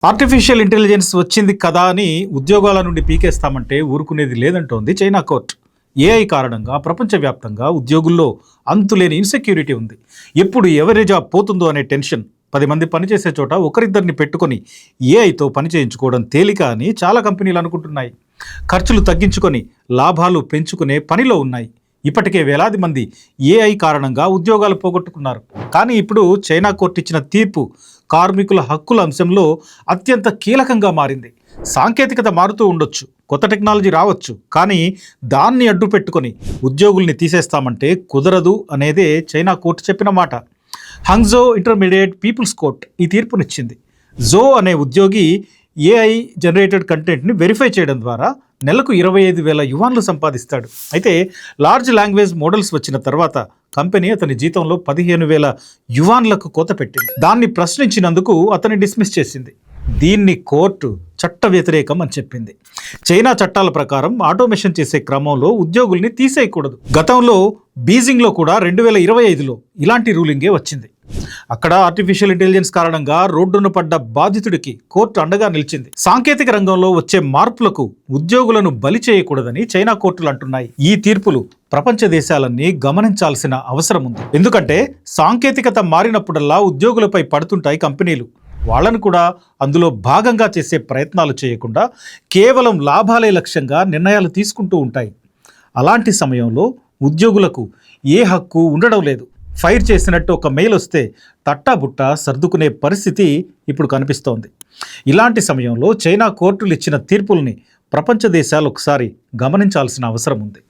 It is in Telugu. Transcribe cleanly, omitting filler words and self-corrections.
ఆర్టిఫిషియల్ ఇంటెలిజెన్స్ వచ్చింది కదా అని ఉద్యోగాల నుండి పీకేస్తామంటే ఊరుకునేది లేదంటోంది చైనా కోర్ట్. ఏఐ కారణంగా ప్రపంచవ్యాప్తంగా ఉద్యోగుల్లో అంతులేని ఇన్సెక్యూరిటీ ఉంది. ఎప్పుడు ఎవరి జాబ్ పోతుందో అనే టెన్షన్. 10 మంది పనిచేసే చోట ఒకరిద్దరిని పెట్టుకొని ఏఐతో పని చేయించుకోవడం తేలిక అని చాలా కంపెనీలు అనుకుంటున్నాయి. ఖర్చులు తగ్గించుకొని లాభాలు పెంచుకునే పనిలో ఉన్నాయి. ఇప్పటికే వేలాది మంది ఏఐ కారణంగా ఉద్యోగాలు పోగొట్టుకున్నారు. కానీ ఇప్పుడు చైనా కోర్టు ఇచ్చిన తీర్పు కార్మికుల హక్కుల అంశంలో అత్యంత కీలకంగా మారింది. సాంకేతికత మారుతూ ఉండొచ్చు, కొత్త టెక్నాలజీ రావచ్చు, కానీ దాన్ని అడ్డు పెట్టుకొని ఉద్యోగుల్ని తీసేస్తామంటే కుదరదు అనేదే చైనా కోర్టు చెప్పిన మాట. హంగ్జో ఇంటర్మీడియట్ పీపుల్స్ కోర్ట్ ఈ తీర్పునిచ్చింది. జో అనే ఉద్యోగి ఏఐ జనరేటెడ్ కంటెంట్ని వెరిఫై చేయడం ద్వారా నెలకు 25,000 యువాన్లు సంపాదిస్తాడు. అయితే లార్జ్ లాంగ్వేజ్ మోడల్స్ వచ్చిన తర్వాత కంపెనీ అతని జీతంలో 15,000 యువాన్లకు కోత పెట్టింది. దాన్ని ప్రశ్నించినందుకు అతన్ని డిస్మిస్ చేసింది. దీన్ని కోర్టు చట్ట వ్యతిరేకం అని చెప్పింది. చైనా చట్టాల ప్రకారం ఆటోమేషన్ చేసే క్రమంలో ఉద్యోగుల్ని తీసేయకూడదు. గతంలో బీజింగ్లో కూడా 2025లో ఇలాంటి రూలింగే వచ్చింది. అక్కడ ఆర్టిఫిషియల్ ఇంటెలిజెన్స్ కారణంగా రోడ్డున పడ్డ బాధితుడికి కోర్టు అండగా నిలిచింది. సాంకేతిక రంగంలో వచ్చే మార్పులకు ఉద్యోగులను బలి చేయకూడదని చైనా కోర్టులు అంటున్నాయి. ఈ తీర్పులు ప్రపంచ దేశాలన్నీ గమనించాల్సిన అవసరం ఉంది. ఎందుకంటే సాంకేతికత మారినప్పుడల్లా ఉద్యోగులపై పడుతుంటాయి కంపెనీలు. వాళ్ళను కూడా అందులో భాగంగా చేసే ప్రయత్నాలు చేయకుండా కేవలం లాభాలే లక్ష్యంగా నిర్ణయాలు తీసుకుంటూ ఉంటాయి. అలాంటి సమయంలో ఉద్యోగులకు ఏ హక్కు ఉండడం లేదు. ఫైర్ చేసినట్టు ఒక మెయిల్ వస్తే తట్టాబుట్టా సర్దుకునే పరిస్థితి ఇప్పుడు కనిపిస్తోంది. ఇలాంటి సమయంలో చైనా కోర్టులు ఇచ్చిన తీర్పుల్ని ప్రపంచ దేశాలు ఒకసారి గమనించాల్సిన అవసరం ఉంది.